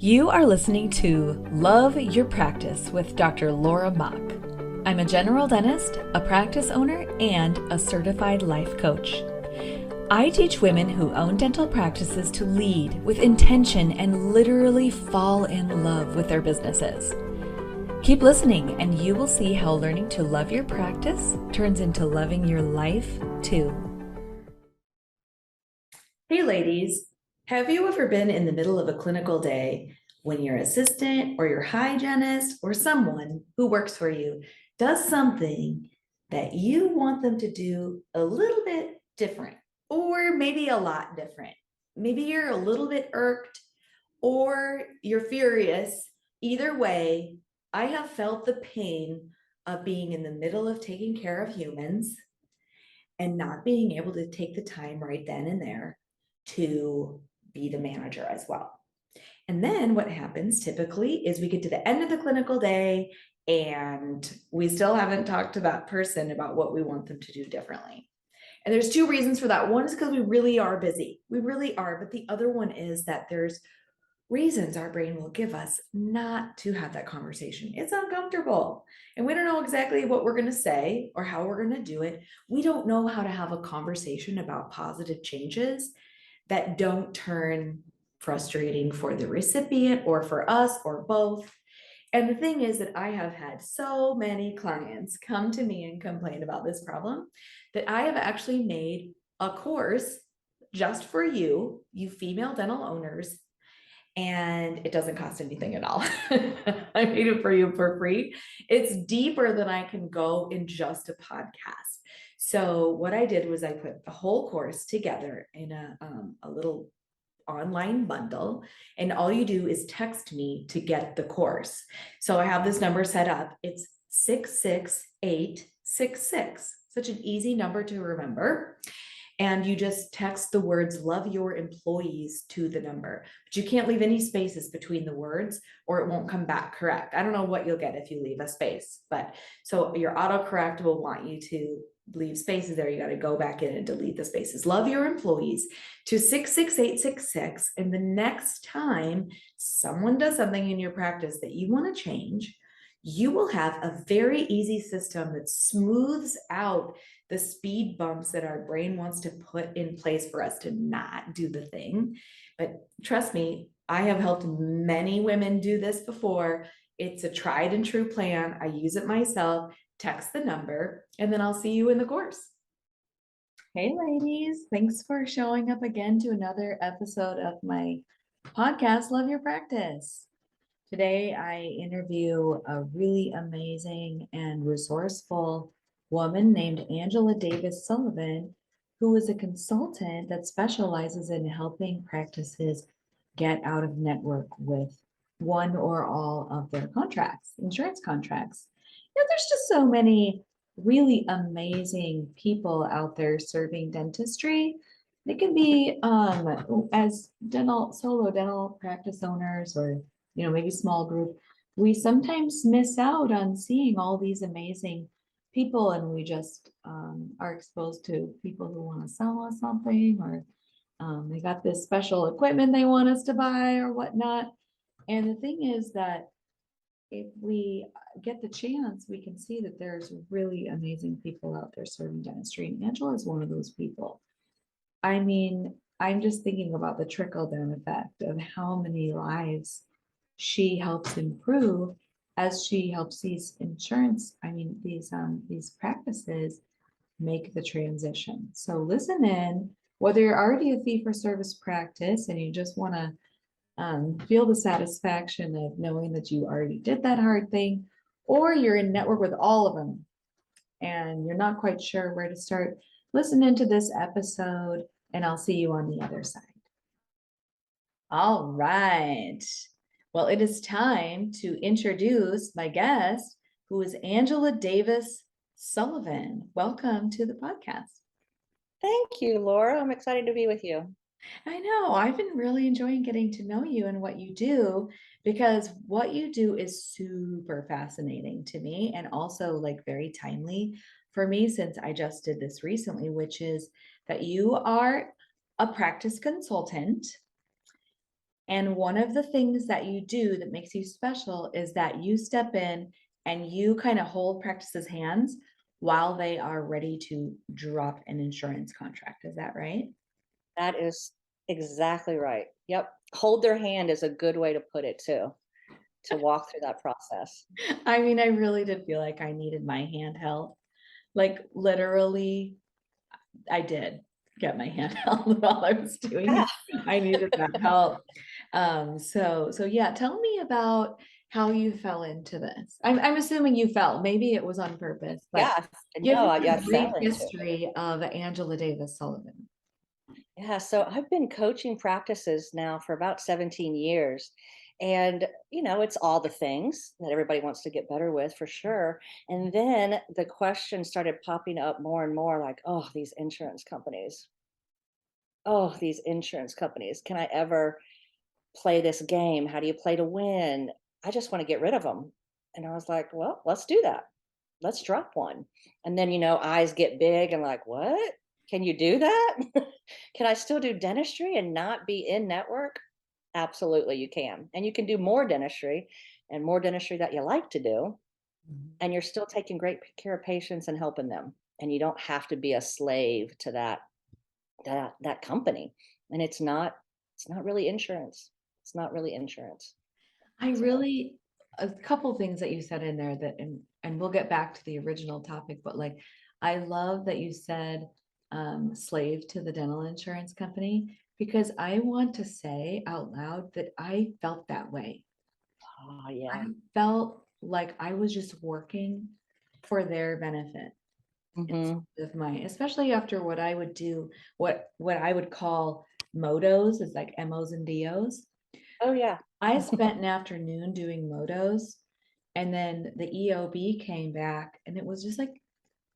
You are listening to Love Your Practice with Dr. Laura Mock. I'm a general dentist, a practice owner, and a certified life coach. I teach women who own dental practices to lead with intention and literally fall in love with their businesses. Keep listening and you will see how learning to love your practice turns into loving your life too. Hey ladies, have you ever been in the middle of a clinical day when your assistant or your hygienist or someone who works for you does something that you want them to do a little bit different, or maybe a lot different? Maybe you're a little bit irked or you're furious. Either way, I have felt the pain of being in the middle of taking care of humans and not being able to take the time right then and there to be the manager as well. And then what happens typically is we get to the end of the clinical day and we still haven't talked to that person about what we want them to do differently. And there's two reasons for that. One is because we really are busy. We really are. But the other one is that there's reasons our brain will give us not to have that conversation. It's uncomfortable. And we don't know exactly what we're going to say or how we're going to do it. We don't know how to have a conversation about positive changes that don't turn frustrating for the recipient or for us or both. And the thing is that I have had so many clients come to me and complain about this problem that I have actually made a course just for you, you female dental owners, and it doesn't cost anything at all. I made it for you for free. It's deeper than I can go in just a podcast. So what I did was I put the whole course together in a little online bundle, and all you do is text me to get the course. So I have this number set up. It's 66866. Such an easy number to remember. And you just text the words "love your employees" to the number, but you can't leave any spaces between the words or it won't come back correct. I don't know what you'll get if you leave a space, but so your autocorrect will want you to leave spaces there. You got to go back in and delete the spaces. Love your employees to 66866. And the next time someone does something in your practice that you want to change, you will have a very easy system that smooths out the speed bumps that our brain wants to put in place for us to not do the thing. But trust me, I have helped many women do this before. It's a tried and true plan. I use it myself. Text the number, and then I'll see you in the course. Hey ladies, thanks for showing up again to another episode of my podcast, Love Your Practice. Today, I interview a really amazing and resourceful woman named Angela Davis-Sullivan, who is a consultant that specializes in helping practices get out of network with one or all of their contracts, insurance contracts. There's just so many really amazing people out there serving dentistry. They can be as solo dental practice owners, or maybe small group. We sometimes miss out on seeing all these amazing people, and we just are exposed to people who want to sell us something, or they got this special equipment they want us to buy or whatnot. And the thing is that if we get the chance, we can see that there's really amazing people out there serving dentistry. And Angela is one of those people. I mean, I'm just thinking about the trickle down effect of how many lives she helps improve as she helps these these practices make the transition. So listen in, whether you're already a fee-for-service practice and you just want to feel the satisfaction of knowing that you already did that hard thing, or you're in network with all of them and you're not quite sure where to start, listen into this episode and I'll see you on the other side. All right. Well, it is time to introduce my guest, who is Angela Davis-Sullivan. Welcome to the podcast. Thank you, Laura. I'm excited to be with you. I know. I've been really enjoying getting to know you and what you do, because what you do is super fascinating to me and also like very timely for me, since I just did this recently, which is that you are a practice consultant And one of the things that you do that makes you special is that you step in and you kind of hold practice's hands while they are ready to drop an insurance contract. Is that right? That is exactly right. Yep. Hold their hand is a good way to put it too, to walk through that process. I mean, I really did feel like I needed my hand held. Like literally, I did get my hand held while I was doing Yeah. it. I needed that help. So yeah, tell me about how you fell into this. I'm assuming you fell. Maybe it was on purpose, but Yeah. give No, me I a brief fell into it. history of Angela Davis-Sullivan. Yeah, so I've been coaching practices now for about 17 years. And, it's all the things that everybody wants to get better with for sure. And then the question started popping up more and more like, oh, these insurance companies. Oh, these insurance companies. Can I ever play this game? How do you play to win? I just want to get rid of them. And I was like, well, let's do that. Let's drop one. And then, eyes get big and like, what? Can you do that? Can I still do dentistry and not be in network? Absolutely, you can. And you can do more dentistry and more dentistry that you like to do. Mhm. And you're still taking great care of patients and helping them. And you don't have to be a slave to that company. And it's not really insurance. It's not really insurance. I So really, a couple things that you said in there that, and we'll get back to the original topic, but like, I love that you said slave to the dental insurance company, because I want to say out loud that I felt that way. oh I yeah. felt like I was just working for their benefit Hmm. instead of mine, especially after what I would do, what I would call motos, is like MOs and DOs. Oh yeah. I spent an afternoon doing motos, and then the EOB came back and it was just like,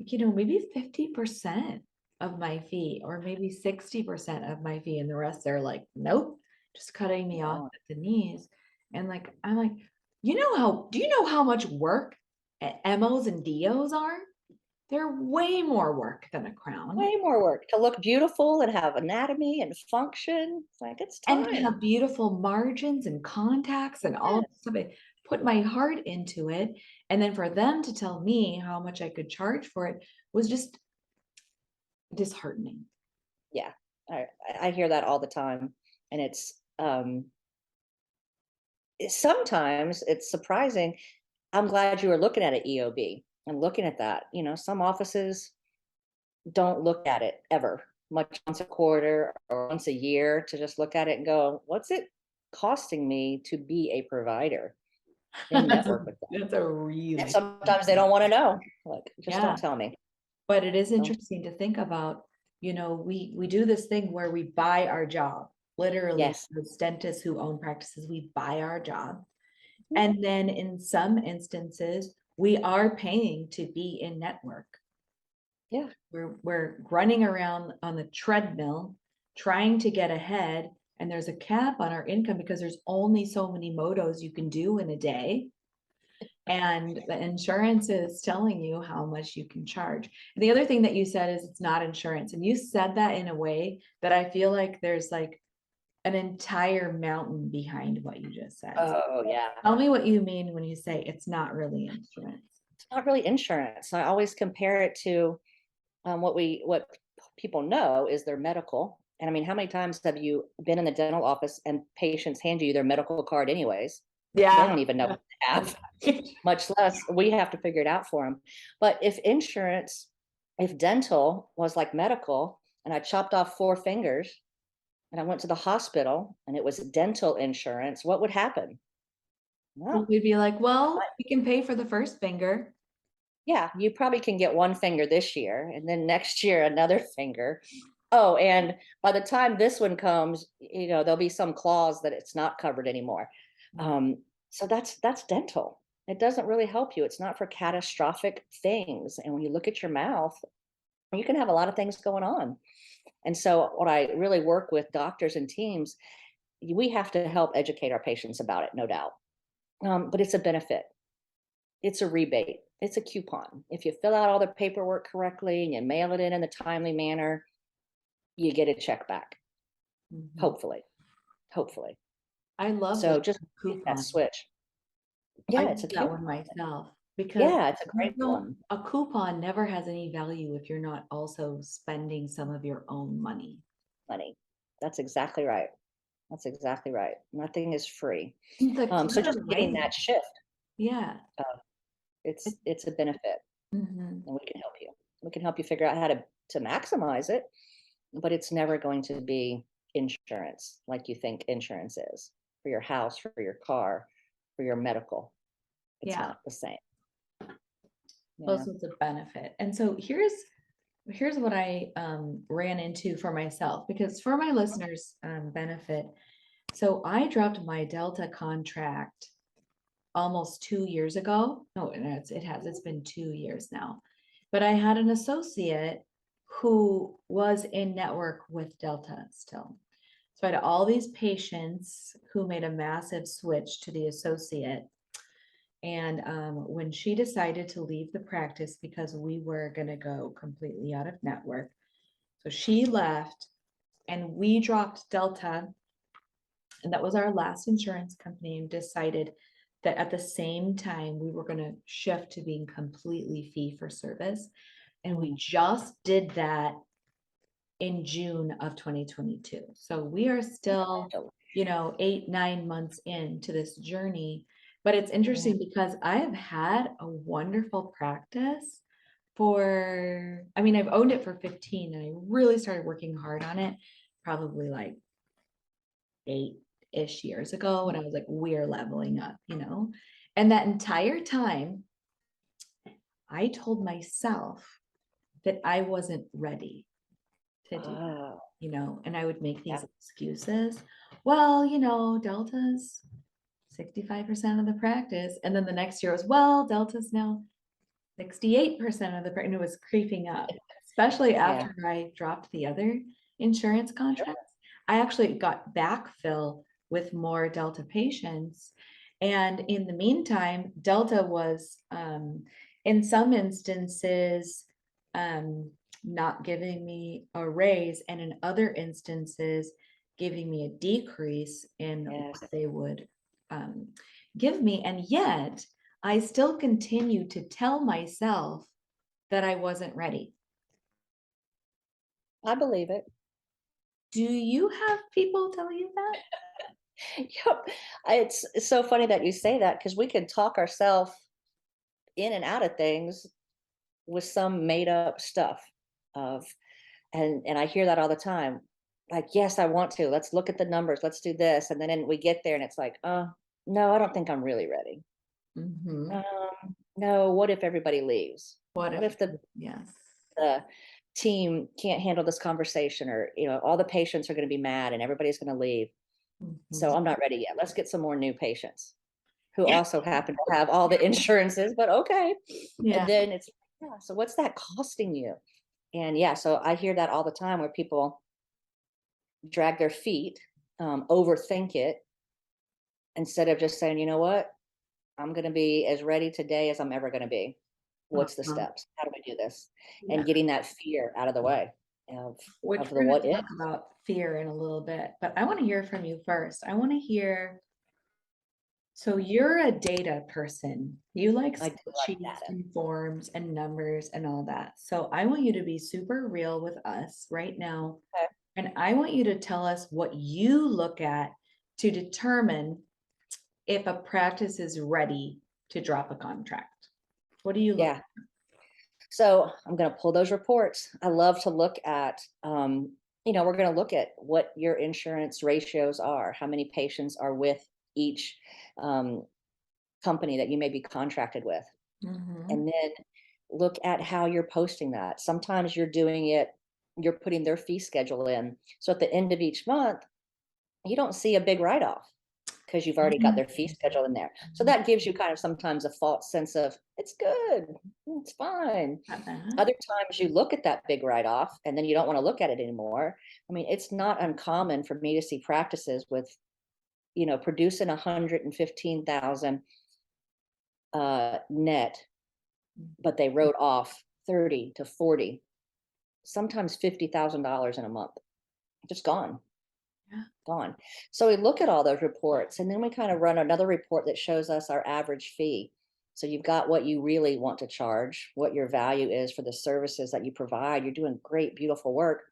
maybe 50% of my fee, or maybe 60% of my fee. And the rest they're like, nope, just cutting me off Yeah. at the knees. And like, I'm like, do you know how much work MOs and DOs are? They're way more work than a crown. Way more work to look beautiful and have anatomy and function. It's like it's And to time. have beautiful margins and contacts and all of Yeah. this stuff. I put my heart into it. And then for them to tell me how much I could charge for it was just disheartening. Yeah. I hear that all the time. And sometimes it's surprising. I'm glad you were looking at an EOB and looking at that. Some offices don't look at it ever, much once a quarter or once a year to just look at it and go, what's it costing me to be a provider in That's a, network with them? that's a And really, sometimes they don't want to know. Like, just don't yeah. tell me. But it is Don't. interesting to think about, we do this thing where we buy our job. Literally, Yes. the dentists who own practices, we buy our job. Mhm. And then in some instances, we are paying to be in network. Yeah. We're running around on the treadmill trying to get ahead, and there's a cap on our income because there's only so many motos you can do in a day, and the insurance is telling you how much you can charge. And the other thing that you said is it's not insurance, and you said that in a way that I feel like there's like an entire mountain behind what you just said. Oh, yeah. Tell me what you mean when you say it's not really insurance. It's not really insurance. I always compare it to what people know is their medical. And I mean, how many times have you been in the dental office and patients hand you their medical card anyways? They Yeah. don't even know what they have, much less we have to figure it out for them. But if dental was like medical and I chopped off 4 fingers and I went to the hospital and it was dental insurance, what would happen? Well, Well, we'd be like, well, we can pay for the first finger. yeah, you probably can get 1 finger this year and then next year another finger. Oh, and by the time this one comes, there'll be some clause that it's not covered anymore. So that's dental. It doesn't really help you. It's not for catastrophic things. And when you look at your mouth, you can have a lot of things going on. And so what I really work with doctors and teams, we have to help educate our patients about it, no doubt. But it's a benefit. It's a rebate. It's a coupon. If you fill out all the paperwork correctly and you mail it in a timely manner, you get a check back. Mhm. Hopefully. Hopefully. I love the So just make that coupon. switch. I Yeah, it's a use that cute. one myself because Yeah, it's a you great don't, one. a coupon never has any value if you're not also spending some of your own money. Money. That's exactly right. That's exactly right. Nothing is free. The So clever just getting writing. that shift, Yeah. uh, It- it's a benefit, mhm. and we can help you. We can help you figure out how to maximize it, but it's never going to be insurance like you think insurance is for your house, for your car, for your medical. It's Yeah. not the same. Yeah. Also it's a benefit. And so here's what I ran into for myself, because for my listeners' benefit. So I dropped my Delta contract almost 2 years ago. No, it's been 2 years now. But I had an associate who was in network with Delta still. So I had all these patients who made a massive switch to the associate. And when she decided to leave the practice because we were going to go completely out of network, so she left and we dropped Delta, and that was our last insurance company, and decided that at the same time we were going to shift to being completely fee for service. And we Mm. just did that in June of 2022. So we are still, Congratulations. 8, 9 months into this journey. But it's Yeah. interesting because I have had a wonderful practice for, I mean, I've owned it for 15, and I really started working hard on it probably like 8-ish years ago when I was like, we're leveling up. And that entire time, I told myself that I wasn't ready to do Oh, that, and I would make yeah. these excuses. Well, Delta's 65% of the practice. And then the next year was, well, Delta's now 68% of the practice. And it was creeping up, especially Yeah. after I dropped the other insurance Sure. contracts. I actually got backfill with more Delta patients. And in the meantime, Delta was, in some instances, um, not giving me a raise, and in other instances, giving me a decrease in Yes. what they would um, give me. And yet, I still continue to tell myself that I wasn't ready. I believe it. Do you have people tell you that? Yep. It's so funny that you say that because we can talk ourselves in and out of things with some made up stuff of and I hear that all the time. Like, yes, I want to. Let's look at the numbers. Let's do this. And then we get there and it's like, no, I don't think I'm really ready. Mhm. No, what if everybody leaves? What What if, if yes. the team can't handle this conversation or all the patients are going to be mad and everybody's going to leave? So Mhm. I'm not ready yet. Let's get some more new patients who also happen to have all the insurances, but okay. Yeah. And then it's, yeah, so what's that costing you? And yeah, so I hear that all the time where people drag their feet, overthink it instead of just saying, you know what, I'm going to be as ready today as I'm ever going to be. What's the Uh-huh. steps? How do I do this? Yeah. And getting that fear out of the way of Which of the we're going what to if. talk about fear in a little bit, but I want to hear from you first. I want to hear, so you're a data person. You like I do like spreadsheets data. and forms and numbers and all that. So I want you to be super real with us right now. Okay. And I want you to tell us what you look at to determine if a practice is ready to drop a contract. What do you look Yeah. So I'm going to pull those reports. I love to look at, we're going to look at what your insurance ratios are, how many patients are with each um, company that you may be contracted with, at? Mhm. and then look at how you're posting that. Sometimes you're putting their fee schedule in. So at the end of each month, you don't see a big write off because you've already got their fee schedule in there. So Mhm. that gives you kind of sometimes a false sense of it's good, it's fine. Not bad. Other times you look at that big write off and then you don't want to look at it anymore. I mean, it's not uncommon for me to see practices with, producing 115,000 net, but they wrote off 30 to 40, sometimes $50,000 in a month, just gone. Yeah. gone. So we look at all those reports and then we kind of run another report that shows us our average fee. So you've got what you really want to charge, what your value is for the services that you provide. You're doing great, beautiful work.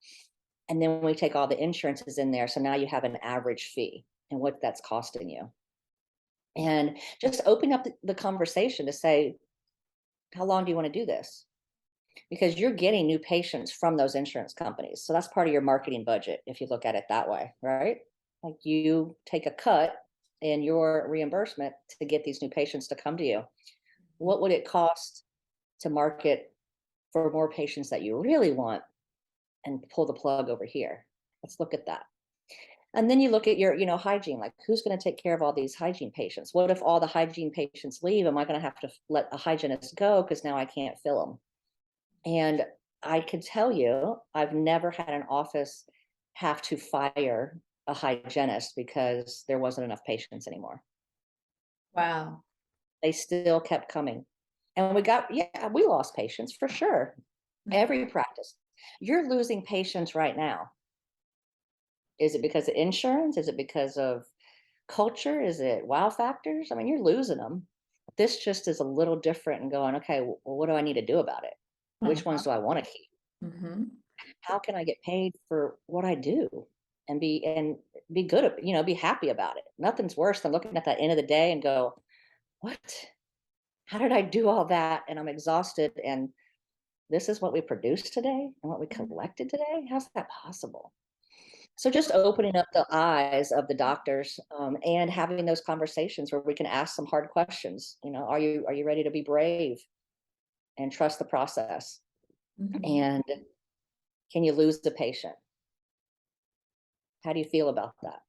And then we take all the insurances in there. So now you have an average fee and what that's costing you. And just open up the conversation to say, how long do you want to do this? Because you're getting new patients from those insurance companies. So that's part of your marketing budget, if you look at it that way, right? Like you take a cut in your reimbursement to get these new patients to come to you. What would it cost to market for more patients that you really want and pull the plug over here? Let's look at that. And then you look at your, hygiene, like who's going to take care of all these hygiene patients? What if all the hygiene patients leave? Am I going to have to let a hygienist go because now I can't fill them? And I can tell you, I've never had an office have to fire a hygienist because there wasn't enough patients anymore. Wow. They still kept coming. And we lost patients for sure. Every practice. You're losing patients right now. Is it because of insurance? Is it because of culture? Is it wow factors? I mean, you're losing them. This just is a little different and going, okay, well, what do I need to do about it? Which ones do I want to keep? Mm-hmm. How can I get paid for what I do and be good at, be happy about it. Nothing's worse than looking at the end of the day and go, what? How did I do all that? And I'm exhausted. And this is what we produced today and what we collected today. How's that possible? So just opening up the eyes of the doctors and having those conversations where we can ask some hard questions. Are you ready to be brave and trust the process? Mm-hmm. And can you lose the patient? How do you feel about that?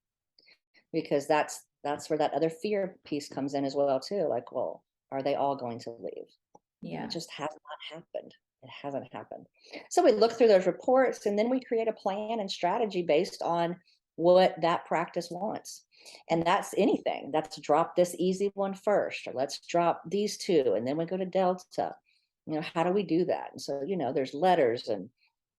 Because that's where that other fear piece comes in as well too. Like, well, are they all going to leave? It Yeah. just has not happened. It hasn't happened. So we look through those reports and then we create a plan and strategy based on what that practice wants. And that's anything. That's drop this easy one first, or let's drop these two, and then we go to Delta. How do we do that? And so, there's letters and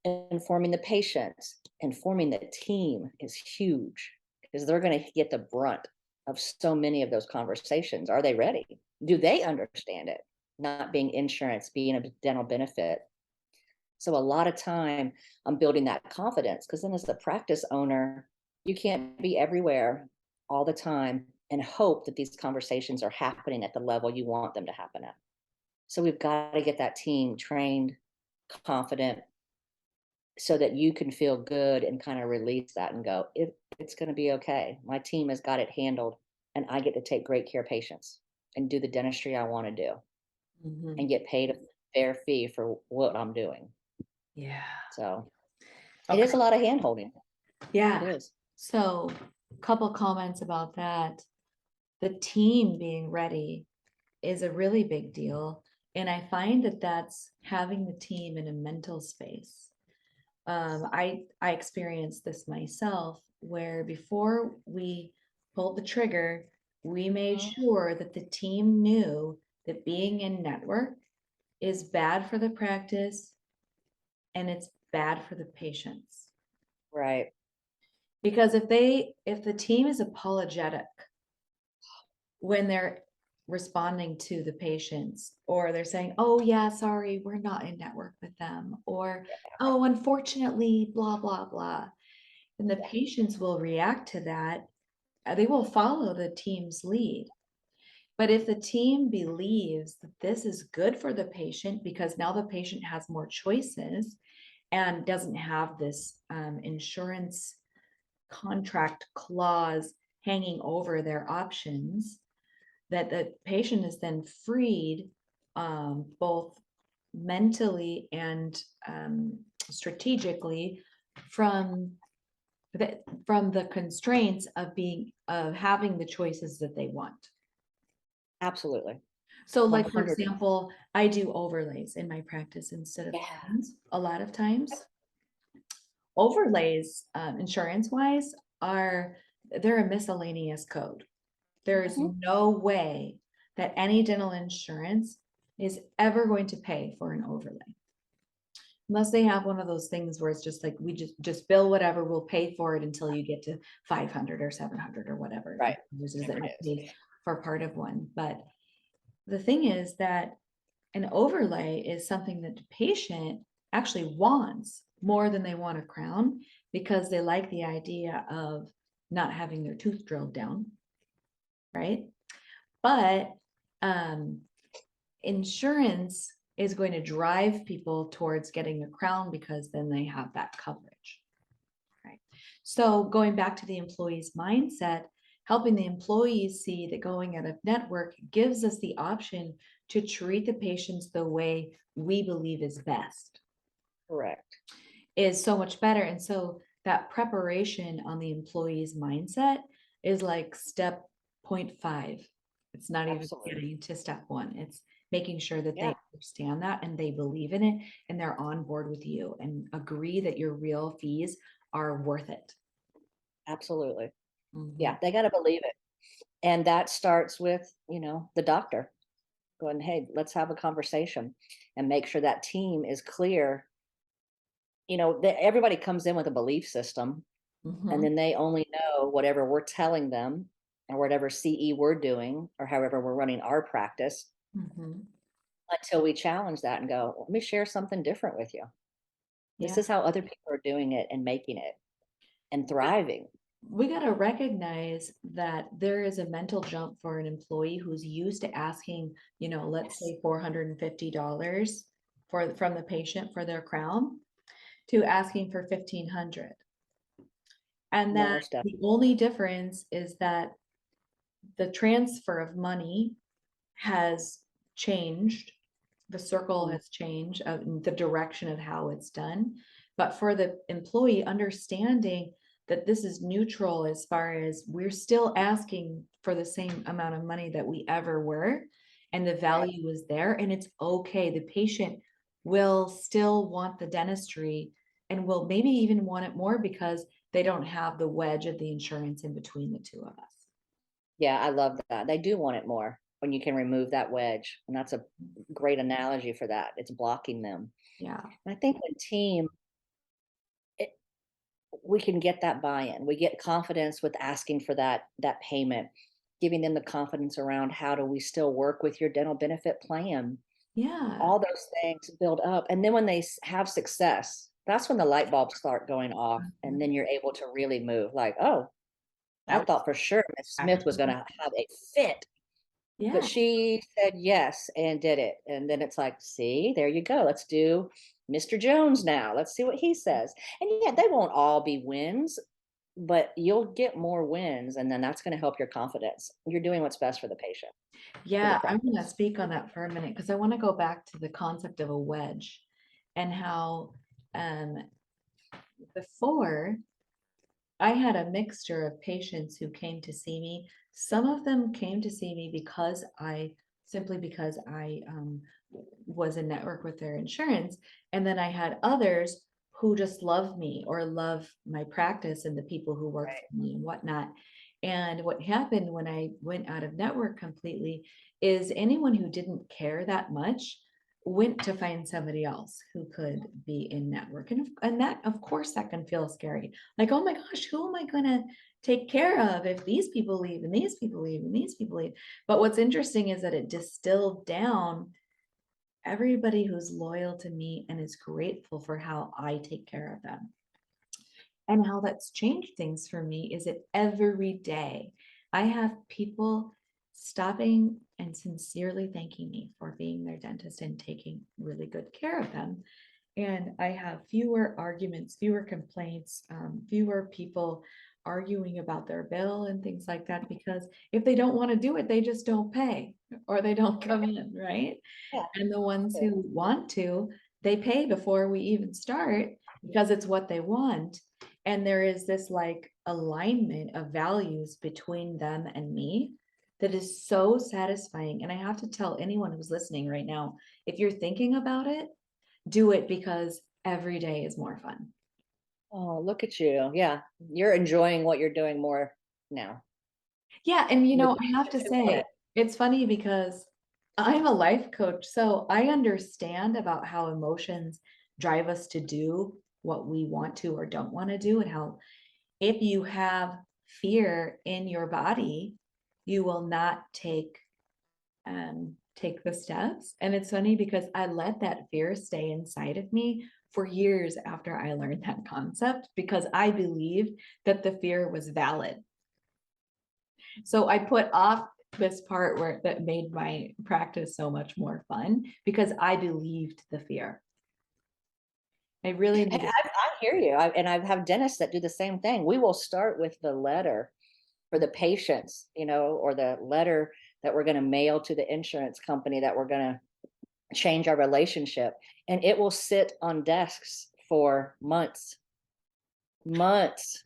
informing the patients, informing the team is huge because they're going to get the brunt of so many of those conversations. Are they ready? Do they understand it? Not being insurance, being a dental benefit. So a lot of time I'm building that confidence because then as the practice owner, you can't be everywhere all the time and hope that these conversations are happening at the level you want them to happen at. So we've got to get that team trained, confident, so that you can feel good and kind of release that and go, it's going to be okay. My team has got it handled and I get to take great care of patients and do the dentistry I want to do Mm-hmm. and get paid a fair fee for what I'm doing. Yeah. So it Okay. is a lot of hand holding. It Yeah. is. So, couple comments about that. The team being ready is a really big deal. And I find that that's having the team in a mental space. I experienced this myself where before we pulled the trigger, we made Mhm. sure that the team knew that being in network is bad for the practice and it's bad for the patients. Right. Because if the team is apologetic when they're responding to the patients, or they're saying, oh yeah, sorry, we're not in network with them, or oh, unfortunately, blah, blah, blah, then the Yeah. patients will react to that. They will follow the team's lead. But if the team believes that this is good for the patient because now the patient has more choices and doesn't have this insurance contract clause hanging over their options, that the patient is then freed, both mentally and strategically from the constraints of having the choices that they want. Absolutely. So like, for 100. example, I do overlays in my practice instead of Yeah. crowns a lot of times. Overlays, insurance wise, they're a miscellaneous code. There is Mhm. no way that any dental insurance is ever going to pay for an overlay. Unless they have one of those things where it's just like, we just bill whatever, we'll pay for it until you get to 500 or 700 or whatever. Right. This is Whatever that it might is. pay for part of one. But the thing is that an overlay is something that the patient actually wants more than they want a crown, because they like the idea of not having their tooth drilled down, right? But insurance is going to drive people towards getting a crown because then they have that coverage. Right. So going back to the employee's mindset, helping the employees see that going out of network gives us the option to treat the patients the way we believe is best, Correct. is so much better. And so that preparation on the employee's mindset is like step 0.5. It's not even Absolutely. getting to step one. It's making sure that Yeah, they understand that and they believe in it and they're on board with you and agree that your real fees are worth it. absolutely. Mhm. Yeah, they got to believe it. And that starts with, the doctor going, hey, let's have a conversation and make sure that team is clear. That everybody comes in with a belief system, and Mhm. then they only know whatever we're telling them or whatever CE we're doing or however we're running our practice Mhm. until we challenge that and go, let me share something different with you. This Yeah. is how other people are doing it and making it and thriving. We got to recognize that there is a mental jump for an employee who's used to asking, let's Yes. say $450 from the patient for their crown, to asking for 1,500. And that Most definitely. the only difference is that the transfer of money has changed. The circle has changed of the direction of how it's done. But for the employee, understanding that this is neutral as far as we're still asking for the same amount of money that we ever were, and the Right. value is there, and it's okay. The patient will still want the dentistry and will maybe even want it more because they don't have the wedge of the insurance in between the two of us. Yeah, I love that. They do want it more when you can remove that wedge. And that's a great analogy for that. It's blocking them. Yeah. And I think with team, it, we can get that buy-in. We get confidence with asking for that payment, giving them the confidence around how do we still work with your dental benefit plan. Yeah. All those things build up. And then when they have success, that's when the light bulbs start going off. And then you're able to really move like, oh, I That was thought for sure Miss Smith was going actually, to have a fit. But yeah. she said yes and did it, and then it's like, "See, there you go. Let's do Mr. Jones now. Let's see what he says." And yeah, they won't all be wins, but you'll get more wins, and then that's gonna help your confidence. You're doing what's best for the patient, for the Yeah, I'm gonna practice. speak on that for a minute because I want to go back to the concept of a wedge and how um before I had a mixture of patients who came to see me. Some of them came to see me because I was in network with their insurance. And then I had others who just love me or love my practice and the people who work Right. for me and whatnot. And what happened when I went out of network completely is anyone who didn't care that much went to find somebody else who could be in network. And that, of course, that can feel scary. Like, oh my gosh, who am I going to take care of if these people leave and these people leave and these people leave? But what's interesting is that it distilled down everybody who's loyal to me and is grateful for how I take care of them. And how that's changed things for me is that every day I have people stopping and sincerely thanking me for being their dentist and taking really good care of them. And I have fewer arguments, fewer complaints, fewer people arguing about their bill and things like that, because if they don't want to do it, they just don't pay or they don't come in, right? Yeah, And the ones good. who want to, they pay before we even start because it's what they want. And there is this like alignment of values between them and me that is so satisfying. And I have to tell anyone who's listening right now, if you're thinking about it, do it because every day is more fun. Oh, look at you. Yeah, you're enjoying what you're doing more now Yeah, and with the I have to patients who want say, it. it's funny because I'm a life coach, so I understand about how emotions drive us to do what we want to or don't want to do, and how if you have fear in your body, you will not take the steps. And it's funny because I let that fear stay inside of me for years after I learned that concept, because I believed that the fear was valid. So I put off this part where that made my practice so much more fun, because I believed the fear. I really And needed. I hear you. And I have dentists that do the same thing. We will start with the letter for the patients, or the letter that we're going to mail to the insurance company that we're going to change our relationship. And it will sit on desks for months. Months.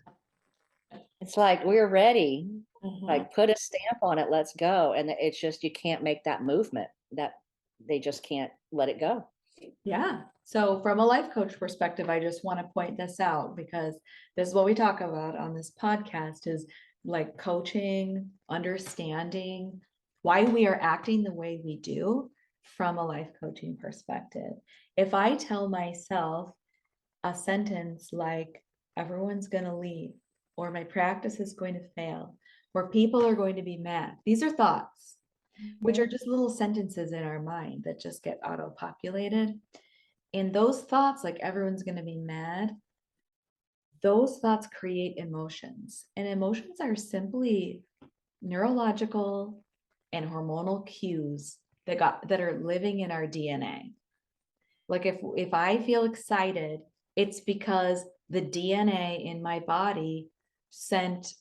It's like, we're ready. Like, put a stamp on it, let's go. And it's just, you can't make that movement, that they just can't let it go. Yeah. So from a life coach perspective, I just want to point this out, because this is what we talk about on this podcast, is like coaching, understanding why we are acting the way we do from a life coaching perspective. If I tell myself a sentence like, everyone's going to leave, or my practice is going to fail, or people are going to be mad, these are thoughts, which are just little sentences in our mind that just get auto-populated. And those thoughts, like everyone's going to be mad, those thoughts create emotions. And emotions are simply neurological and hormonal cues that are living in our DNA. Like if I feel excited, it's because the DNA in my body sent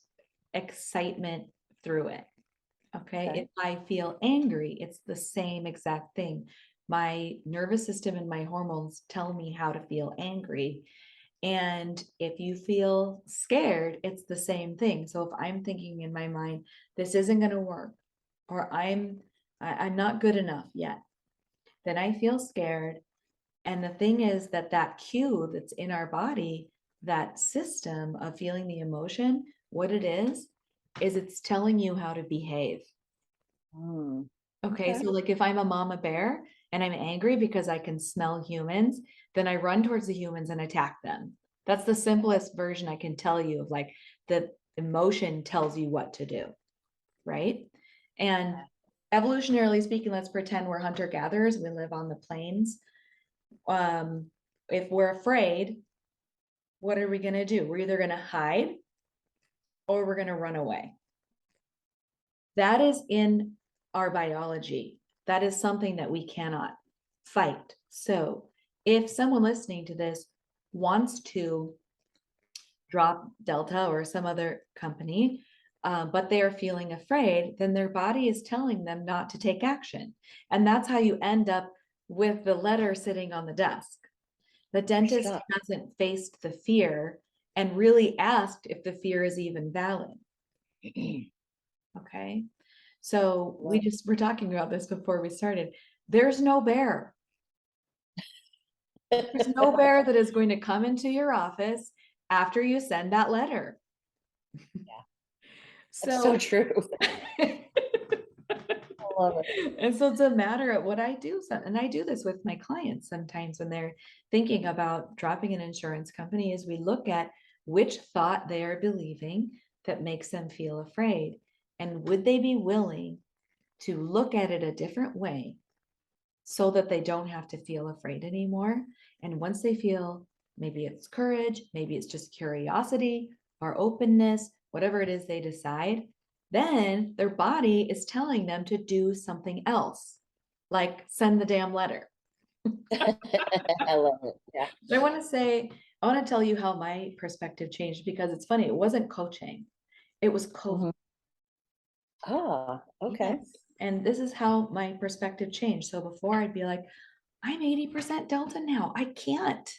excitement through it. Okay. If I feel angry, it's the same exact thing. My nervous system and my hormones tell me how to feel angry. And if you feel scared, it's the same thing. So if I'm thinking in my mind, this isn't going to work, or I'm not good enough yet, then I feel scared. And the thing is that cue that's in our body, that system of feeling the emotion, what it is it's telling you how to behave. Okay, Okay. so like if I'm a mama bear and I'm angry because I can smell humans, then I run towards the humans and attack them. That's the simplest version I can tell you of like the emotion tells you what to do, right? And evolutionarily speaking, let's pretend we're hunter-gatherers, we live on the plains. If we're afraid, what are we gonna do? We're either gonna hide or we're gonna run away. That is in our biology. That is something that we cannot fight. So if someone listening to this wants to drop Delta or some other company, but they are feeling afraid, then their body is telling them not to take action. And that's how you end up with the letter sitting on the desk. The dentist hasn't faced the fear and really asked if the fear is even valid. Okay. So we're talking about this before we started. There's no bear. There's no bear that is going to come into your office after you send that letter. Yeah. That's so So true. I love it. and so it's a matter of what I do. And I do this with my clients sometimes when they're thinking about dropping an insurance company, is we look at which thought they are believing that makes them feel afraid. And would they be willing to look at it a different way so that they don't have to feel afraid anymore? And once they feel, maybe it's courage, maybe it's just curiosity or openness, whatever it is they decide, then their body is telling them to do something else, like send the damn letter. I love it. Yeah. I want to tell you how my perspective changed, because it's funny. It wasn't coaching. It was coaching. Ah, okay. Yes. And this is how my perspective changed. So before I'd be like, I'm 80% Delta now. I can't.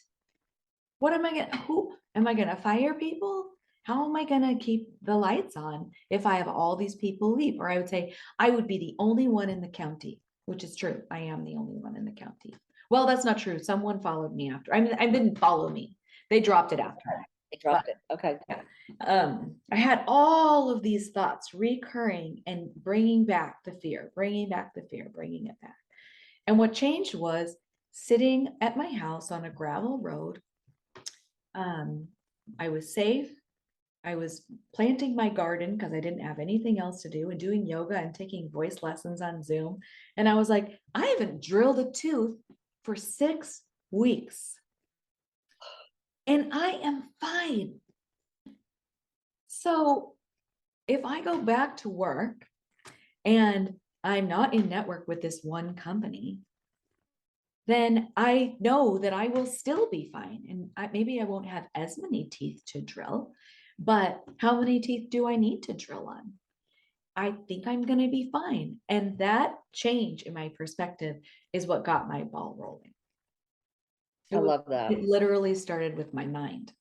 What am I gonna, who am I gonna fire people? How am I gonna keep the lights on if I have all these people leave? Or I would say I would be the only one in the county, which is true. I am the only one in the county. Well, that's not true. Someone followed me after. I mean, I didn't follow me. They dropped it after. They dropped it. Okay. Yeah. I had all of these thoughts recurring and bringing back the fear, bringing back the fear, bringing it back. And what changed was sitting at my house on a gravel road. I was safe. I was planting my garden because I didn't have anything else to do and doing yoga and taking voice lessons on Zoom. And I was like, I haven't drilled a tooth for 6 weeks and I am fine. So if I go back to work and I'm not in network with this one company, then I know that I will still be fine. And maybe I won't have as many teeth to drill, but how many teeth do I need to drill on? I think I'm going to be fine. And that change in my perspective is what got my ball rolling. I love that. It literally started with my mind,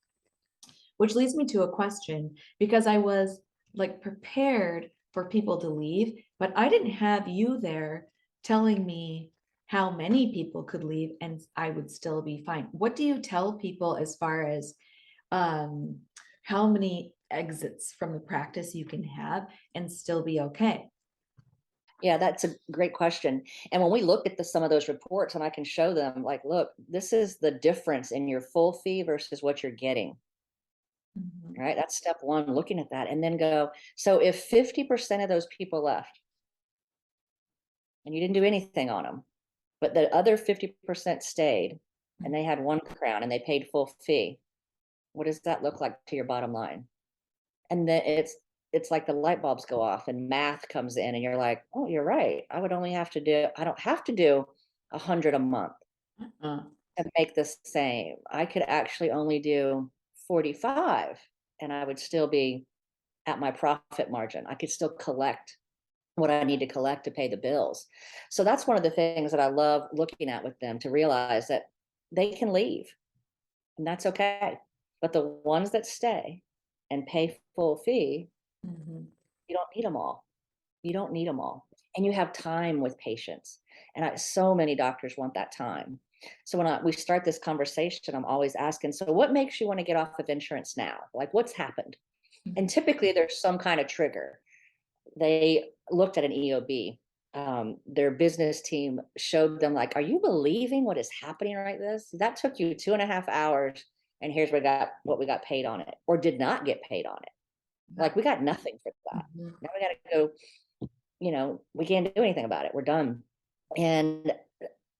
which leads me to a question because I was like prepared for people to leave, but I didn't have you there telling me how many people could leave and I would still be fine. What do you tell people as far as um, how many exits from the practice you can have and still be okay? Yeah, that's a great question. And when we look at some of those reports, and I can show them, like, look, this is the difference in your full fee versus what you're getting. Mhm. Right? That's step one, looking at that, and then go, so if 50% of those people left and you didn't do anything on them, but the other 50% stayed and they had one crown and they paid full fee, what does that look like to your bottom line? And then it's like the light bulbs go off and math comes in and you're like, oh, you're right. I don't have to do 100 a month Uh, to make the same. I could actually only do 45 and I would still be at my profit margin. I could still collect what I need to collect to pay the bills. So that's one of the things that I love looking at with them, to realize that they can leave and that's okay. But the ones that stay and pay full fee, mhm. you don't need them all. You don't need them all. And you have time with patients. And so many doctors want that time. So when we start this conversation, I'm always asking, so what makes you want to get off of insurance now? Like, what's happened? And typically there's some kind of trigger. They looked at an EOB. Their business team showed them, like, are you believing what is happening right this? That took you 2.5 hours. And here's what we got paid on it, or did not get paid on it. Like, we got nothing for that. Mhm. Now we got to go, we can't do anything about it. We're done. And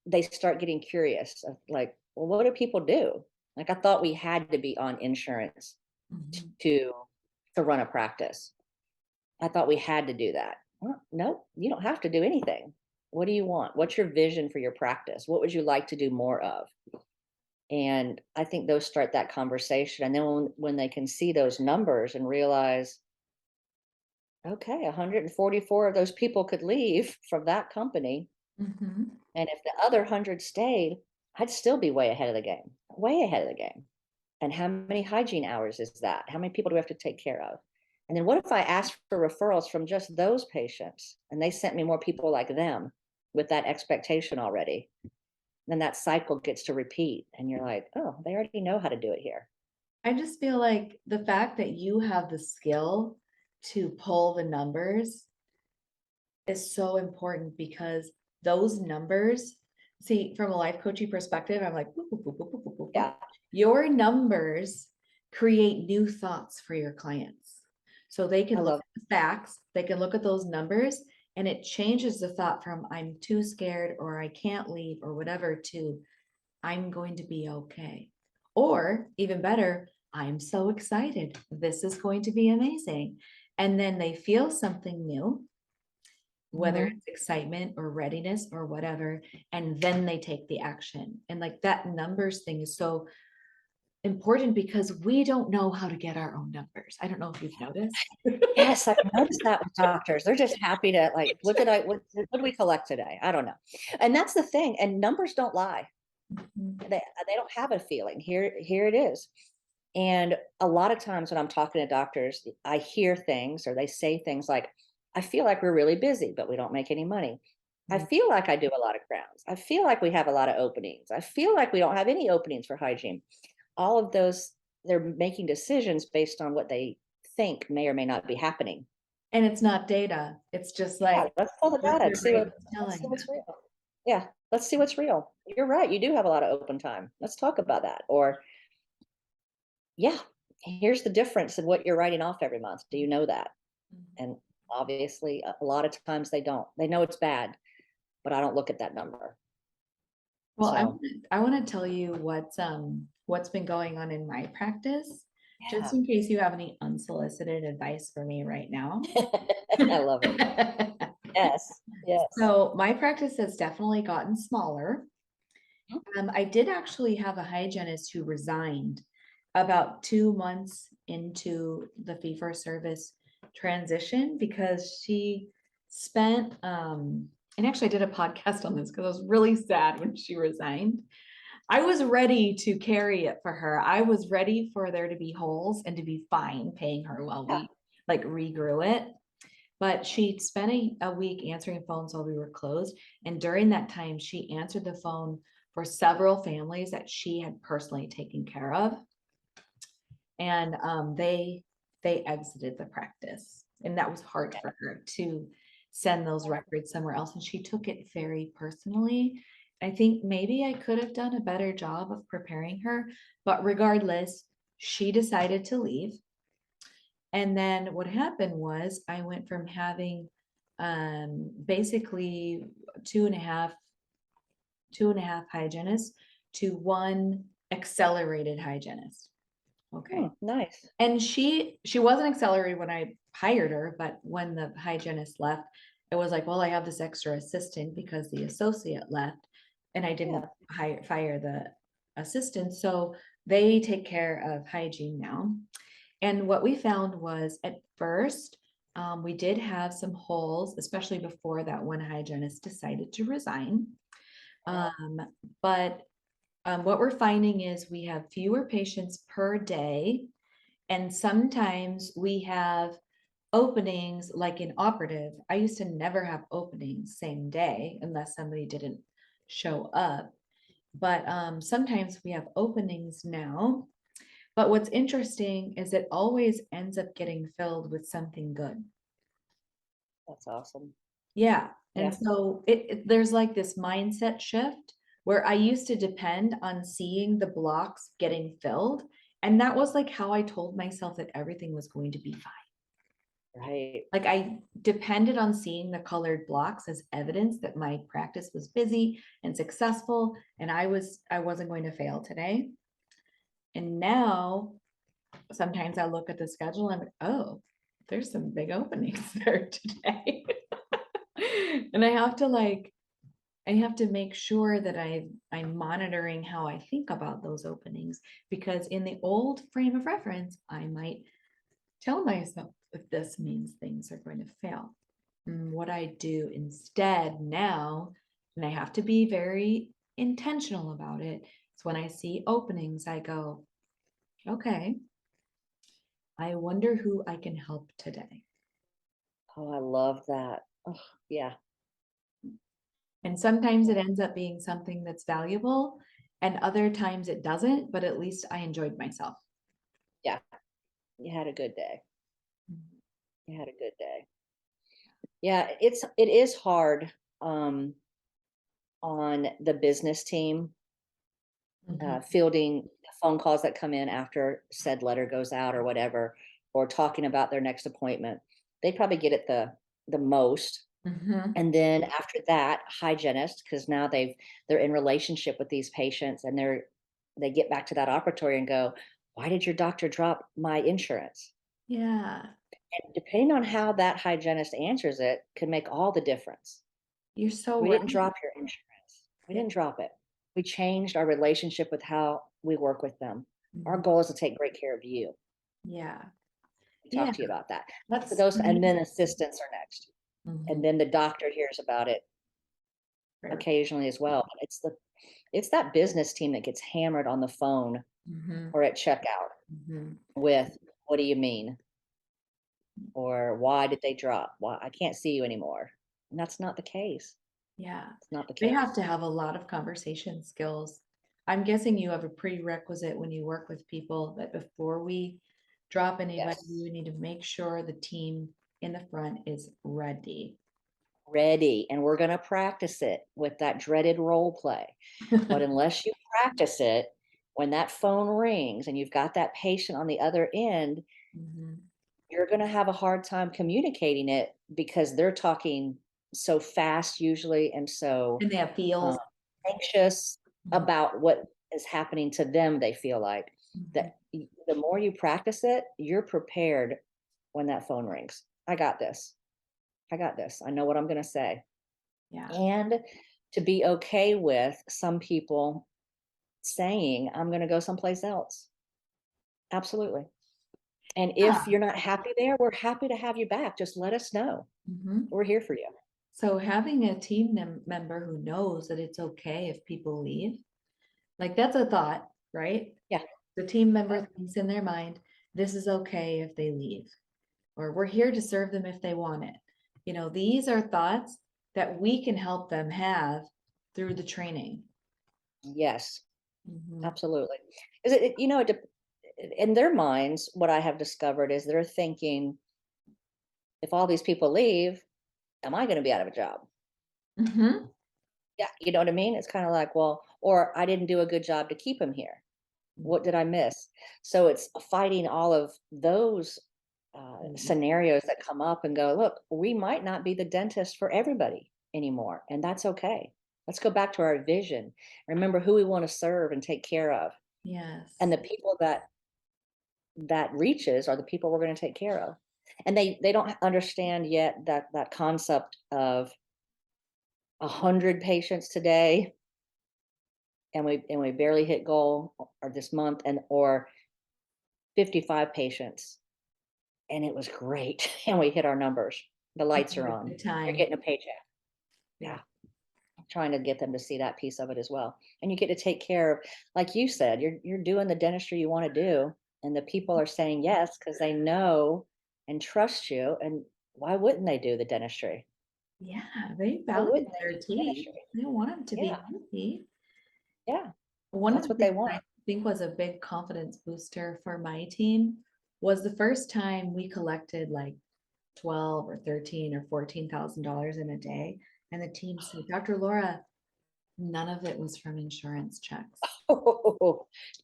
they start getting curious of, like, well, what do people do? Like, I thought we had to be on insurance Mhm. to run a practice. I thought we had to do that. Well, no, you don't have to do anything. What do you want? What's your vision for your practice? What would you like to do more of? And I think those start that conversation. And then when they can see those numbers and realize, okay, 144 of those people could leave from that company. Mhm. And if the other 100 stayed, I'd still be way ahead of the game. And how many hygiene hours is that? How many people do we have to take care of? And then what if I asked for referrals from just those patients and they sent me more people like them with that expectation already? Then that cycle gets to repeat. And you're like, oh, they already know how to do it here. I just feel like the fact that you have the skill to pull the numbers is so important because those numbers, see, from a life coaching perspective, I'm like, "Boop, boop, boop, boop, boop, boop, boop, boop." Yeah, Your numbers create new thoughts for your clients. So they I can look love at the facts, they can look at those numbers, and it changes the thought from I'm too scared or I can't leave or whatever to I'm going to be okay. Or even better, I'm so excited. This is going to be amazing. And then they feel something new, whether Mhm. it's excitement or readiness or whatever, and then they take the action. And like that numbers thing is so important because we don't know how to get our own numbers. I don't know if you've noticed. Yes, I've noticed that with doctors. They're just happy to, like, what did we collect today? I don't know. And that's the thing. And numbers don't lie. Mhm. They don't have a feeling. Here it is. And a lot of times when I'm talking to doctors, I hear things or they say things like, I feel like we're really busy, but we don't make any money. I feel like I do a lot of crowns. I feel like we have a lot of openings. I feel like we don't have any openings for hygiene. All of those, they're making decisions based on what they think may or may not be happening. And it's not data. It's just Yeah, like let's pull the what data and their see brain is let's see telling what's them. real. Yeah. Let's see what's real. You're right. You do have a lot of open time. Let's talk about that. Or, yeah, here's the difference in what you're writing off every month. Do you know that? Mhm. And obviously, a lot of times they don't. They know it's bad, but I don't look at that number. Well, So, I want to tell you what's been going on in my practice, just yeah, in case you have any unsolicited advice for me right now. I love it. Yes, yes. So my practice has definitely gotten smaller. Mhm. I did actually have a hygienist who resigned about 2 months into the fee for service transition because she spent and actually I did a podcast on this because I was really sad when she resigned. I was ready to carry it for her. I was ready for there to be holes and to be fine paying her while Yeah, we like regrew it. But she spent a week answering phones while we were closed. And during that time, she answered the phone for several families that she had personally taken care of. And they exited the practice. And that was hard okay. for her to send those records somewhere else. And she took it very personally. I think maybe I could have done a better job of preparing her, but regardless, she decided to leave. And then what happened was I went from having basically two and a half, two and a half hygienists to one accelerated hygienist. Okay. Nice. And she wasn't accelerated when I hired her, but when the hygienist left, it was like, well, I have this extra assistant because the associate left and I didn't Yeah. fire the assistant. So they take care of hygiene now. And what we found was at first, we did have some holes, especially before that one hygienist decided to resign. Um, but what we're finding is we have fewer patients per day. And sometimes we have openings like in operative. I used to never have openings same day unless somebody didn't show up. But sometimes we have openings now, but what's interesting is it always ends up getting filled with something good. That's awesome. Yeah. Yeah. And so there's like this mindset shift where I used to depend on seeing the blocks getting filled. And that was like how I told myself that everything was going to be fine. Right. Like I depended on seeing the colored blocks as evidence that my practice was busy and successful and I wasn't going to fail today. And now sometimes I look at the schedule and I'm like, oh, there's some big openings there today. And I have to make sure that I'm monitoring how I think about those openings because in the old frame of reference, I might tell myself if this means things are going to fail. And what I do instead now, and I have to be very intentional about it, is when I see openings, I go, okay, I wonder who I can help today. Oh, I love that. Oh, yeah. And sometimes it ends up being something that's valuable, and other times it doesn't, but at least I enjoyed myself. Yeah. You had a good day. You had a good day. Yeah, it is hard on the business team Mhm. fielding phone calls that come in after said letter goes out or whatever, or talking about their next appointment. They probably get it the most. Mhm. And then after that, hygienist, because now they're in relationship with these patients and they get back to that operatory and go, why did your doctor drop my insurance? Yeah, And depending on how that hygienist answers it, could make all the difference. you're so We right. didn't drop your insurance. We Yeah. didn't drop it. We changed our relationship with how we work with them. Our Mhm. goal is to take great care of you. Yeah. We Yeah. talk to you about that. So That's those, and then assistants are next. And Mhm. then the doctor hears about it Right. occasionally as well. But it's that business team that gets hammered on the phone Mhm. or at checkout Mhm. with, what do you mean? Or why did they drop? Why I can't see you anymore. And that's not the case. Yeah. It's not the They have case. to have a lot of conversation skills. I'm guessing you have a prerequisite when you work with people that before we drop anybody, Yes. we need to make sure the team in the front is ready. ready, and we're going to practice it with that dreaded role play. But unless you practice it, when that phone rings and you've got that patient on the other end, Mhm. you're going to have a hard time communicating it because they're talking so fast usually and so And they have feels. uh, anxious Mhm. about what is happening to them. They feel like Mhm. that the more you practice it, you're prepared when that phone rings. I got this. I got this. I know what I'm going to say. Yeah. And to be okay with some people saying, I'm going to go someplace else. Absolutely. And if Yeah. you're not happy there, we're happy to have you back. Just let us know. Mhm. We're here for you. So having a team member who knows that it's okay if people leave, like that's a thought, right? Yeah. The team member Yeah. thinks in their mind, this is okay if they leave, or we're here to serve them if they want it. These are thoughts that we can help them have through the training. Yes, Mhm. absolutely. Is in their minds, what I have discovered is they're thinking, if all these people leave, am I going to be out of a job? Mhm. Yeah. You know what I mean? It's kind of like, well, or I didn't do a good job to keep him here. What did I miss? So it's fighting all of those Mhm. scenarios that come up and go, look, we might not be the dentist for everybody anymore, and that's okay. Let's go back to our vision. Remember who we want to serve and take care of, and Yes. the people that reaches are the people we're going to take care of. And they don't understand yet that concept of 100 patients today, and we barely hit goal or this month, and or 55 patients, and it was great. And we hit our numbers. The lights are Having a on. good You're time. getting a paycheck. Yeah. Yeah. I'm trying to get them to see that piece of it as well. And you get to take care of, like you said, you're doing the dentistry you want to do. And the people are saying yes because they know and trust you. And why wouldn't they do the dentistry? Yeah, they Why value wouldn't they their do teeth. dentistry? They want them to Yeah. be healthy. Yeah. One of That's the what they things want. I think was a big confidence booster for my team was the first time we collected like 12 or 13 or $14,000 in a day. And the team said, Dr. Laura, none of it was from insurance checks.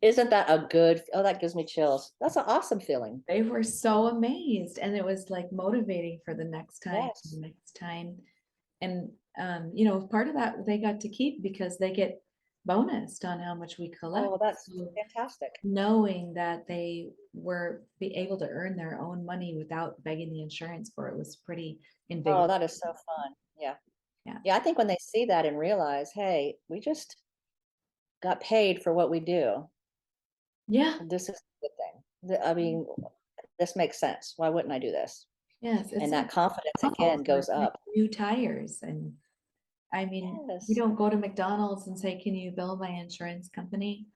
Isn't that a good, oh, that gives me chills. That's an awesome feeling. They were so amazed. And it was like motivating for the next time, the Yes. next time. And part of that they got to keep because they get bonused on how much we collect. Oh, that's So fantastic. knowing that they were be able to earn their own money without begging the insurance for it was pretty Oh, invigorating. that is so fun. Yeah. Yeah. Yeah, I think when they see that and realize, hey, we just got paid for what we do, Yeah. this is a good thing. I mean, this makes sense. Why wouldn't I do this? Yes. It's And like that confidence McDonald's again or goes like up. new tires. And I mean, we Yes. don't go to McDonald's and say, can you bill my insurance company?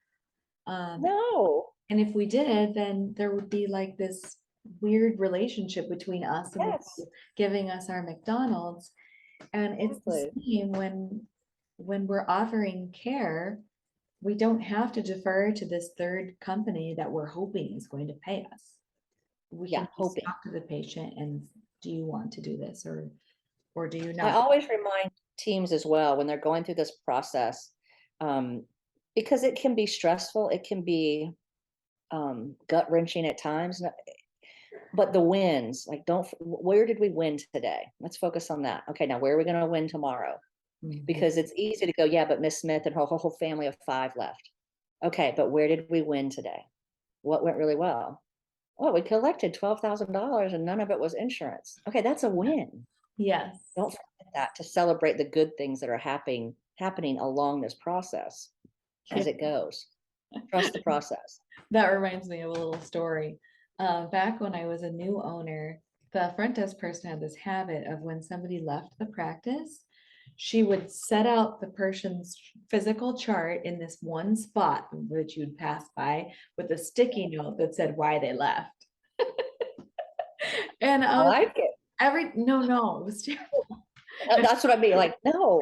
Um, No. and if we did, then there would be like this weird relationship between us and the Yes. people giving us our McDonald's. And it's the Exactly. same when we're offering care, we don't have to defer to this third company that we're hoping is going to pay us. We Yeah, can just hoping. talk to the patient and do you want to do this or do you I not? always remind teams as well when they're going through this process, um, because it can be stressful. It can be gut wrenching at times. But the wins, like, where did we win today? Let's focus on that. Okay, now where are we going to win tomorrow? Mhm. Because it's easy to go, yeah, but Miss Smith and her whole family of five left. Okay, but where did we win today? What went really— well, we collected $12,000 and none of it was insurance. Okay, that's a win. Yes. Don't forget that, to celebrate the good things that are happening along this process Yeah. as it goes. Trust the process. That reminds me of a little story. Back when I was a new owner, the front desk person had this habit of when somebody left the practice, she would set out the person's physical chart in this one spot which you'd pass by with a sticky note that said why they left. And I like it. no, it was terrible. And That's what I mean. Like, no.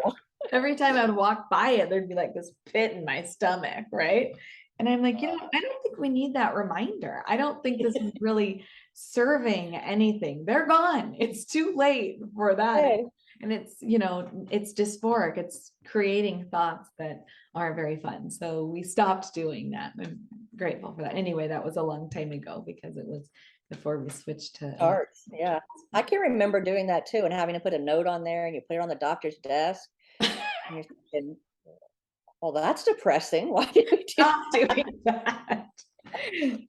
every time I'd walk by it, there'd be like this pit in my stomach, right? And I'm like, I don't think we need that reminder. I don't think this is really serving anything. They're gone. It's too late for that. Hey. And it's, you know, it's dysphoric. It's creating thoughts that aren't very fun. So we stopped doing that. I'm grateful for that. Anyway, that was a long time ago because it was before we switched to Charts, yeah. I can remember doing that too and having to put a note on there and you put it on the doctor's desk and you're thinking, well, that's depressing. Why did we do stop doing that.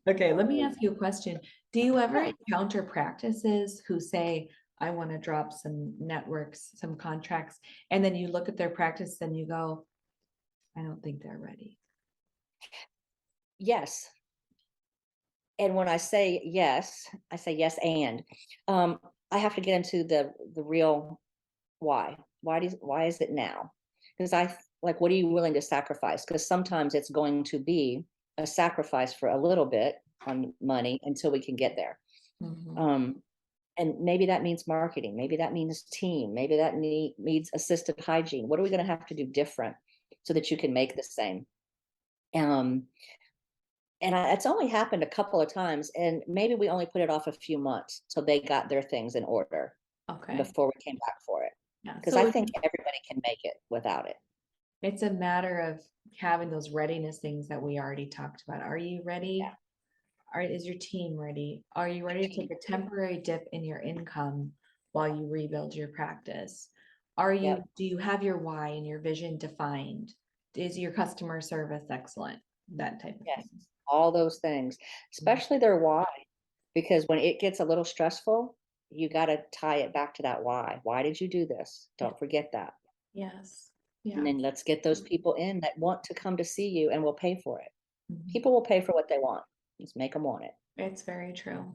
Okay, let me that? ask you a question. Do you ever Yeah. encounter practices who say, I want to drop some networks, some contracts, and then you look at their practice and you go, I don't think they're ready. Yes. And when I say yes and I have to get into the real why. Why is it now? Because like, what are you willing to sacrifice? Because sometimes it's going to be a sacrifice for a little bit on money until we can get there. Mhm. Um, and maybe that means marketing, maybe that means team, maybe that needs assisted hygiene. What are we going to have to do different so that you can make the same? Um, it's only happened a couple of times, and maybe we only put it off a few months till they got their things in order Okay. before we came back for it. Yeah. Because So I think everybody can make it without it. it's a matter of having those readiness things that we already talked about. Are you ready? Is your team ready? Are you ready to take a temporary dip in your income while you rebuild your practice? Yep. Do you have your why and your vision defined? Is your customer service excellent? That type of Yes. thing. All those things, especially their why. Because when it gets a little stressful, you got to tie it back to that why. Why did you do this? Yeah. Don't forget that. Yes. And Yeah. then let's get those people in that want to come to see you and will pay for it. Mhm. People will pay for what they want. Just make them want it. It's very true.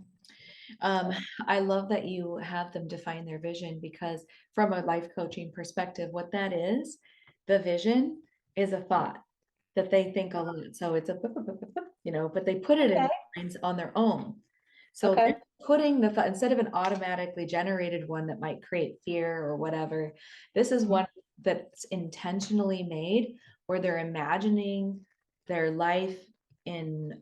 Um, So, I love that you have them define their vision because from a life coaching perspective, what that is, the vision is a thought that they think a lot. So it's a, you know, but they put it in okay. their minds on their own. So they're Okay. putting the thought instead of an automatically generated one that might create fear or whatever, this is Mhm. one that's intentionally made where they're imagining their life in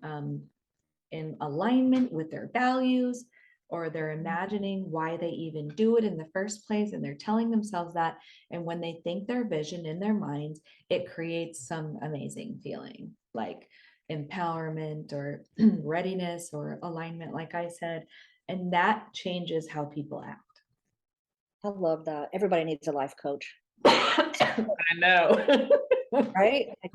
in alignment with their values, or they're imagining why they even do it in the first place, and they're telling themselves that. And when they think their vision in their minds, it creates some amazing feeling like empowerment or readiness or alignment, like I said, and that changes how people act. I love that. Everybody needs a life coach, I know. right? Like,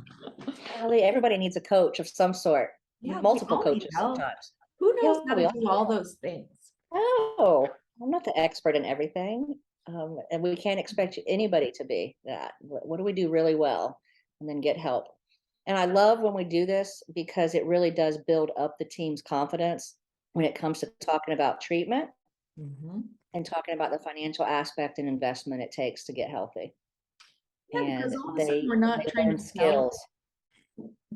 golly, everybody needs a coach of some sort, Yeah, we multiple all need coaches help. sometimes. Who knows Yeah, how we to all do all those things? know. I'm not the expert in everything. And we can't expect anybody to be that. What do we do really well? And then get help. And I love when we do this because it really does build up the team's confidence when it comes to talking about treatment Mhm. and talking about the financial aspect and investment it takes to get healthy. Yeah, because And all of a sudden they we're not they trying learn to sell. skills.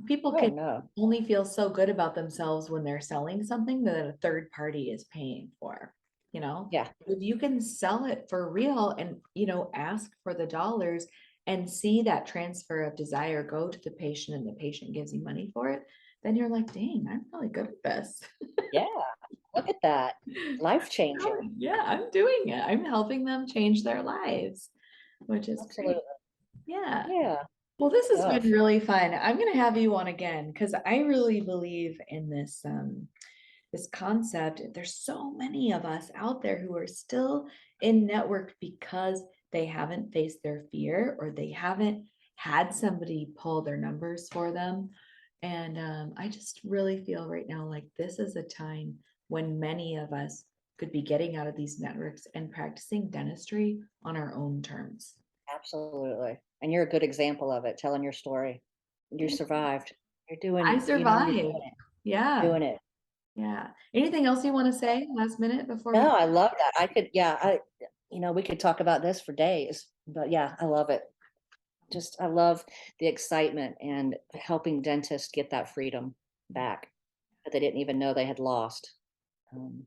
People Oh can no. only feel so good about themselves when they're selling something that a third party is paying for, you know? Yeah. If you can sell it for real and, you know, ask for the dollars and see that transfer of desire go to the patient and the patient gives you money for it, then you're like, dang, I'm really good at this. Yeah. Look at that. Life Oh, changing. yeah, I'm doing it. I'm helping them change their lives, which is great. Absolutely. Yeah. Yeah. Well, this has been Stuff. really fun. I'm going to have you on again because I really believe in this this concept. There's so many of us out there who are still in network because they haven't faced their fear or they haven't had somebody pull their numbers for them. And I just really feel right now like this is a time when many of us could be getting out of these networks and practicing dentistry on our own terms. Absolutely. And you're a good example of it, telling your story. You Thank you. survived. You're I doing, you're survived. doing it. Yeah. Doing it. Yeah. Anything else you want to say last minute before we? No, I love that. We could talk about this for days, but yeah, I love it. I love the excitement and helping dentists get that freedom back that they didn't even know they had lost. Um,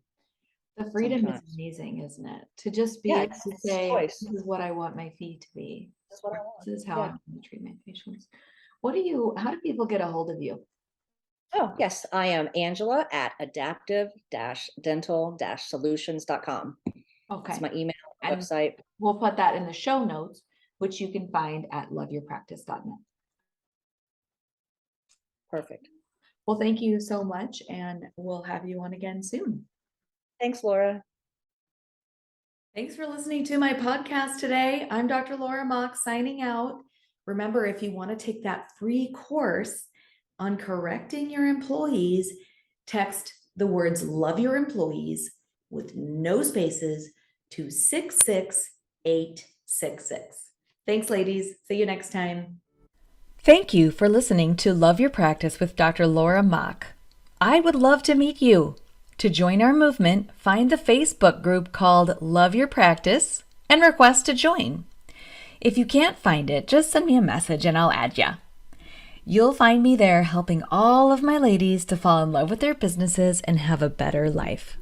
The freedom is sometimes. amazing, isn't it? To just be Yeah, able to it's say, choice. this is what I want my fee to be. That's what I Or want. this is how Yeah. I'm going to treat my patients. How do people get a hold of you? Oh, yes. I am Angela at adaptive-dental-solutions.com. It's Okay. my email. And website. we'll put that in the show notes, which you can find at loveyourpractice.net. Perfect. Well, thank you so much, and we'll have you on again soon. Thanks, Laura. Thanks for listening to my podcast today. I'm Dr. Laura Mock signing out. Remember, if you want to take that free course on correcting your employees, text the words "love your employees" with no spaces to 66866. Thanks, ladies. See you next time. Thank you for listening to Love Your Practice with Dr. Laura Mock. I would love to meet you. To join our movement, find the Facebook group called Love Your Practice and request to join. If you can't find it, just send me a message and I'll add ya. You'll find me there helping all of my ladies to fall in love with their businesses and have a better life.